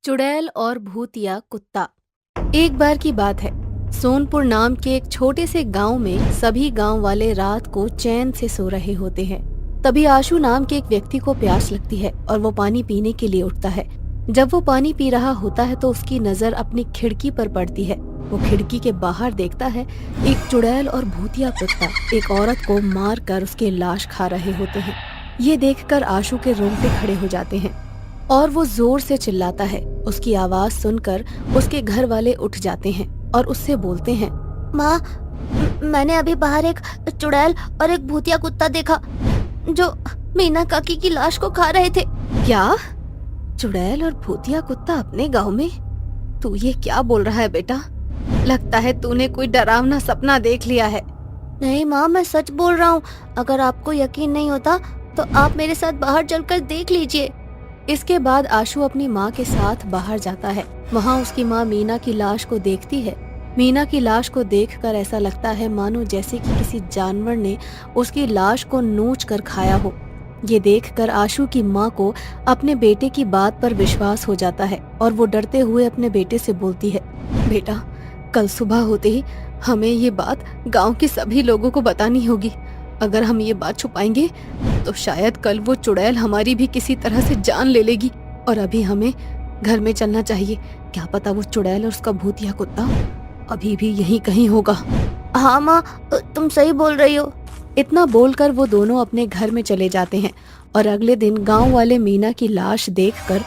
चुड़ैल और भूतिया कुत्ता। एक बार की बात है, सोनपुर नाम के एक छोटे से गांव में सभी गांव वाले रात को चैन से सो रहे होते हैं। तभी आशु नाम के एक व्यक्ति को प्यास लगती है और वो पानी पीने के लिए उठता है। जब वो पानी पी रहा होता है तो उसकी नजर अपनी खिड़की पर पड़ती है। वो खिड़की के बाहर देखता है एक चुड़ैल और भूतिया कुत्ता एक औरत को मार कर उसकी लाश खा रहे होते हैं। ये देखकर आशु के रोंगटे खड़े हो जाते हैं और वो जोर से चिल्लाता है। उसकी आवाज सुनकर उसके घर वाले उठ जाते हैं और उससे बोलते हैं, माँ, मैंने अभी बाहर एक चुड़ैल और एक भूतिया कुत्ता देखा जो मीना काकी की लाश को खा रहे थे। क्या? चुड़ैल और भूतिया कुत्ता अपने गांव में? तू ये क्या बोल रहा है बेटा? लगता है तूने कोई डरावना सपना देख लिया है। नहीं माँ, मैं सच बोल रहा हूँ। अगर आपको यकीन नहीं होता तो आप मेरे साथ बाहर चलकर देख लीजिए। इसके बाद आशु अपनी माँ के साथ बाहर जाता है। वहाँ उसकी माँ मीना की लाश को देखती है। मीना की लाश को देखकर ऐसा लगता है मानो जैसे कि किसी जानवर ने उसकी लाश को नोच कर खाया हो। ये देखकर आशु की माँ को अपने बेटे की बात पर विश्वास हो जाता है और वो डरते हुए अपने बेटे से बोलती है, बेटा, कल सुबह होते ही हमें ये बात गांव के सभी लोगों को बतानी होगी। अगर हम ये बात छुपाएंगे तो शायद कल वो चुड़ैल हमारी भी किसी तरह से जान ले लेगी और अभी हमें घर में चलना चाहिए। क्या पता वो चुड़ैल और उसका भूतिया कुत्ता अभी भी यहीं कहीं होगा। हाँ माँ, तुम सही बोल रही हो। इतना बोलकर वो दोनों अपने घर में चले जाते हैं और अगले दिन गांव वाले मीना की लाश देखकर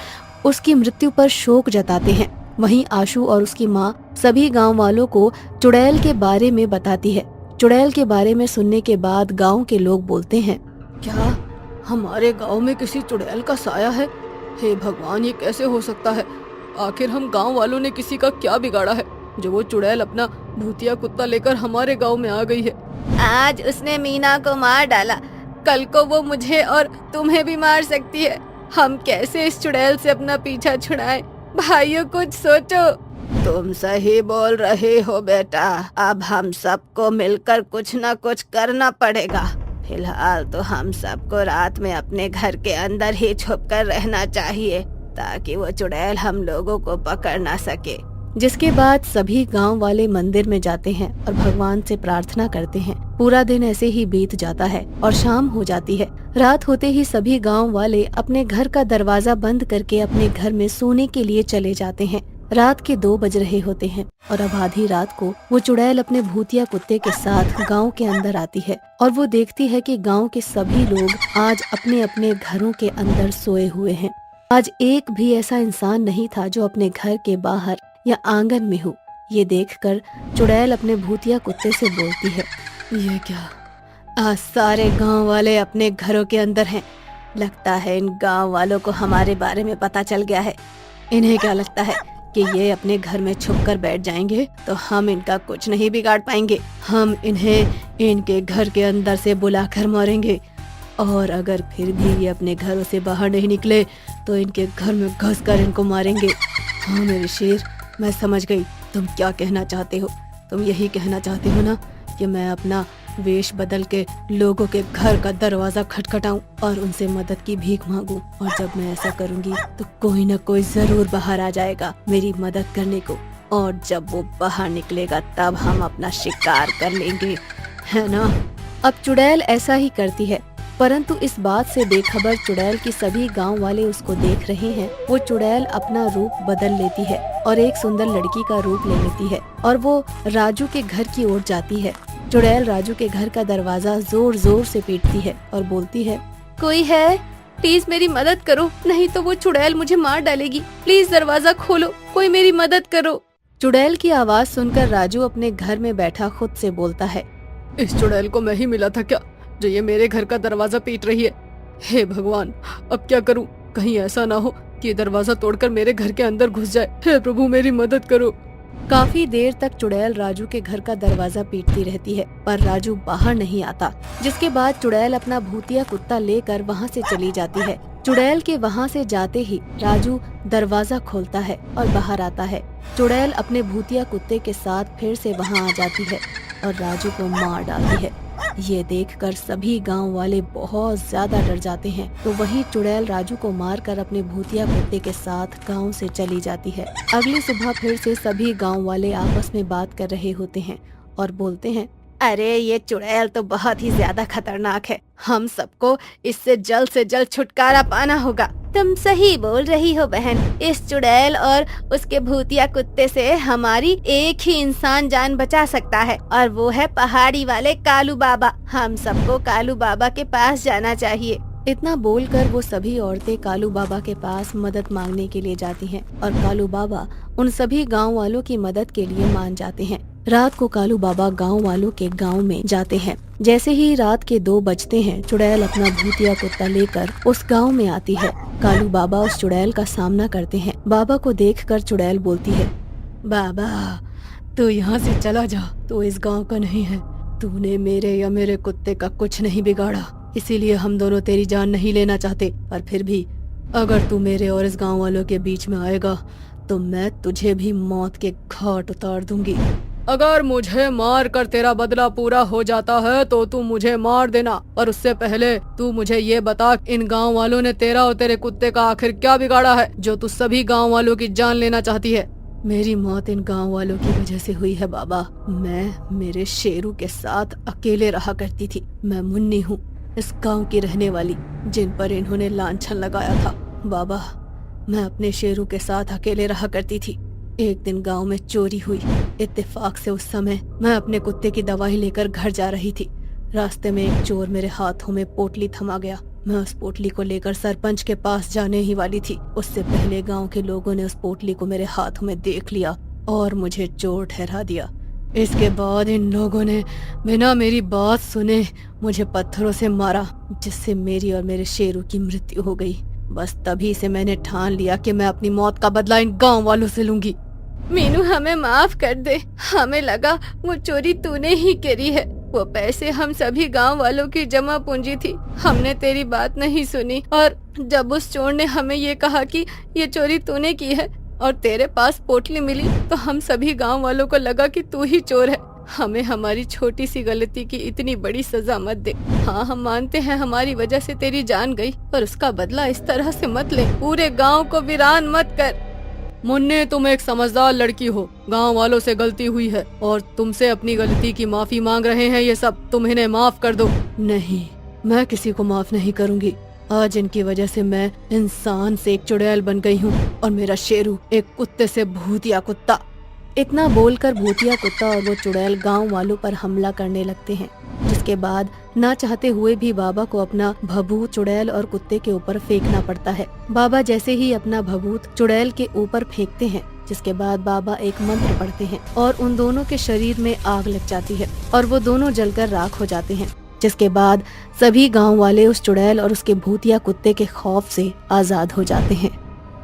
उसकी मृत्यु पर शोक जताते हैं। वहीं आशु और उसकी माँ सभी गांव वालों को चुड़ैल के बारे में बताती है। चुड़ैल के बारे में सुनने के बाद गांव के लोग बोलते हैं, क्या हमारे गांव में किसी चुड़ैल का साया है? हे भगवान, ये कैसे हो सकता है? आखिर हम गांव वालों ने किसी का क्या बिगाड़ा है जो वो चुड़ैल अपना भूतिया कुत्ता लेकर हमारे गांव में आ गई है? आज उसने मीना को मार डाला, कल को वो मुझे और तुम्हें भी मार सकती है। हम कैसे इस चुड़ैल से अपना पीछा छुड़ाएं? भाइयों, कुछ सोचो। तुम सही बोल रहे हो बेटा, अब हम सबको मिलकर कुछ न कुछ करना पड़ेगा। फिलहाल तो हम सबको रात में अपने घर के अंदर ही छुपकर रहना चाहिए ताकि वो चुड़ैल हम लोगों को पकड़ ना सके। जिसके बाद सभी गांव वाले मंदिर में जाते हैं और भगवान से प्रार्थना करते हैं। पूरा दिन ऐसे ही बीत जाता है और शाम हो जाती है। रात होते ही सभी गांव वाले अपने घर का दरवाजा बंद करके अपने घर में सोने के लिए चले जाते हैं। रात के 2 बज रहे होते हैं और अब आधी रात को वो चुड़ैल अपने भूतिया कुत्ते के साथ गांव के अंदर आती है और वो देखती है कि गांव के सभी लोग आज अपने अपने घरों के अंदर सोए हुए हैं। आज एक भी ऐसा इंसान नहीं था जो अपने घर के बाहर या आंगन में हो। ये देखकर चुड़ैल अपने भूतिया कुत्ते से बोलती है, ये क्या, आज सारे गांव वाले अपने घरों के अंदर हैं। लगता है इन गांव वालों को हमारे बारे में पता चल गया है। इन्हें क्या लगता है कि ये अपने घर में छुप कर बैठ जाएंगे तो हम इनका कुछ नहीं बिगाड़ पाएंगे। हम इन्हें इनके घर के अंदर से बुलाकर मारेंगे और अगर फिर भी ये अपने घरों से बाहर नहीं निकले तो इनके घर में घुस कर इनको मारेंगे। हाँ मेरे शेर, मैं समझ गई तुम क्या कहना चाहते हो। तुम यही कहना चाहते हो ना कि मैं अपना वेश बदल के लोगों के घर का दरवाजा खटखटाऊं और उनसे मदद की भीख मांगूं। और जब मैं ऐसा करूंगी तो कोई न कोई जरूर बाहर आ जाएगा मेरी मदद करने को, और जब वो बाहर निकलेगा तब हम अपना शिकार कर लेंगे, है ना? अब चुड़ैल ऐसा ही करती है, परंतु इस बात से बेखबर चुड़ैल की सभी गांव वाले उसको देख रहे हैं। वो चुड़ैल अपना रूप बदल लेती है और एक सुंदर लड़की का रूप ले लेती है और वो राजू के घर की ओर जाती है। चुड़ैल राजू के घर का दरवाजा जोर जोर से पीटती है और बोलती है, कोई है? प्लीज मेरी मदद करो, नहीं तो वो चुड़ैल मुझे मार डालेगी। प्लीज दरवाजा खोलो, कोई मेरी मदद करो। चुड़ैल की आवाज सुनकर राजू अपने घर में बैठा खुद से बोलता है, इस चुड़ैल को मैं ही मिला था क्या जो ये मेरे घर का दरवाजा पीट रही है? हे भगवान, अब क्या करूं? कहीं ऐसा ना हो कि दरवाजा तोड़कर मेरे घर के अंदर घुस जाए। हे प्रभु, मेरी मदद करो। काफी देर तक चुड़ैल राजू के घर का दरवाजा पीटती रहती है पर राजू बाहर नहीं आता। जिसके बाद चुड़ैल अपना भूतिया कुत्ता लेकर वहाँ से चली जाती है। चुड़ैल के वहाँ से जाते ही राजू दरवाजा खोलता है और बाहर आता है। चुड़ैल अपने भूतिया कुत्ते के साथ फिर से वहाँ आ जाती है और राजू को मार डालती है। ये देखकर सभी गांव वाले बहुत ज्यादा डर जाते हैं। तो वही चुड़ैल राजू को मारकर अपने भूतिया कुत्ते के साथ गांव से चली जाती है। अगली सुबह फिर से सभी गांव वाले आपस में बात कर रहे होते हैं और बोलते हैं, अरे ये चुड़ैल तो बहुत ही ज्यादा खतरनाक है, हम सबको इससे जल्द से जल्द छुटकारा पाना होगा। तुम सही बोल रही हो बहन, इस चुड़ैल और उसके भूतिया कुत्ते से हमारी एक ही इंसान जान बचा सकता है और वो है पहाड़ी वाले कालू बाबा। हम सबको कालू बाबा के पास जाना चाहिए। इतना बोलकर वो सभी औरतें कालू बाबा के पास मदद मांगने के लिए जाती हैं और कालू बाबा उन सभी गांव वालों की मदद के लिए मान जाते हैं। रात को कालू बाबा गांव वालों के गांव में जाते हैं। जैसे ही रात के 2 बजते हैं, चुड़ैल अपना भूतिया कुत्ता लेकर उस गांव में आती है। कालू बाबा उस चुड़ैल का सामना करते हैं। बाबा को देखकर चुड़ैल बोलती है, बाबा तू यहाँ से चला जा, तू इस गांव का नहीं है। तूने मेरे या मेरे कुत्ते का कुछ नहीं बिगाड़ा, इसीलिए हम दोनों तेरी जान नहीं लेना चाहते। पर फिर भी अगर तू मेरे और इस गांव वालों के बीच में आएगा तो मैं तुझे भी मौत के घाट उतार दूंगी। अगर मुझे मार कर तेरा बदला पूरा हो जाता है तो तू मुझे मार देना, और उससे पहले तू मुझे ये बता, इन गांव वालों ने तेरा और तेरे कुत्ते का आखिर क्या बिगाड़ा है जो तू सभी गांव वालों की जान लेना चाहती है। मेरी मौत इन गांव वालों की वजह से हुई है बाबा। मैं मेरे शेरू के साथ अकेले रहा करती थी। मैं मुन्नी हूँ, इस गांव की रहने वाली, जिन पर इन्होंने लांछन लगाया था। बाबा मैं अपने शेरू के साथ अकेले रहा करती थी। एक दिन गांव में चोरी हुई। इत्तेफाक से उस समय मैं अपने कुत्ते की दवाई लेकर घर जा रही थी। रास्ते में एक चोर मेरे हाथों में पोटली थमा गया। मैं उस पोटली को लेकर सरपंच के पास जाने ही वाली थी। उससे पहले गांव के लोगों ने उस पोटली को मेरे हाथों में देख लिया और मुझे चोर ठहरा दिया। इसके बाद इन लोगों ने बिना मेरी बात सुने मुझे पत्थरों से मारा, जिससे मेरी और मेरे शेरू की मृत्यु हो गई। बस तभी से मैंने ठान लिया कि मैं अपनी मौत का बदला इन गांव वालों से लूंगी। मीनू हमें माफ कर दे, हमें लगा वो चोरी तूने ही करी है। वो पैसे हम सभी गांव वालों की जमा पूंजी थी। हमने तेरी बात नहीं सुनी और जब उस चोर ने हमें ये कहा कि ये चोरी तूने की है और तेरे पास पोटली मिली तो हम सभी गांव वालों को लगा कि तू ही चोर है। हमें हमारी छोटी सी गलती की इतनी बड़ी सजा मत दे। हाँ हम मानते हैं हमारी वजह से तेरी जान गई, पर उसका बदला इस तरह से मत ले। पूरे गांव को वीरान मत कर। मुन्ने तुम एक समझदार लड़की हो, गांव वालों से गलती हुई है और तुमसे अपनी गलती की माफी मांग रहे हैं ये सब, तुम इन्हें माफ कर दो। नहीं, मैं किसी को माफ नहीं करूंगी। आज इनकी वजह से मैं इंसान से एक चुड़ैल बन गई हूँ और मेरा शेरू एक कुत्ते से भूतिया कुत्ता। इतना बोलकर भूतिया कुत्ता और वो चुड़ैल गांव वालों पर हमला करने लगते हैं, जिसके बाद ना चाहते हुए भी बाबा को अपना भभूत चुड़ैल और कुत्ते के ऊपर फेंकना पड़ता है। बाबा जैसे ही अपना भभूत चुड़ैल के ऊपर फेंकते हैं, जिसके बाद बाबा एक मंत्र पढ़ते हैं और उन दोनों के शरीर में आग लग जाती है और वो दोनों जलकर राख हो जाते हैं। जिसके बाद सभी गाँव वाले उस चुड़ैल और उसके भूतिया कुत्ते के खौफ से आजाद हो जाते हैं।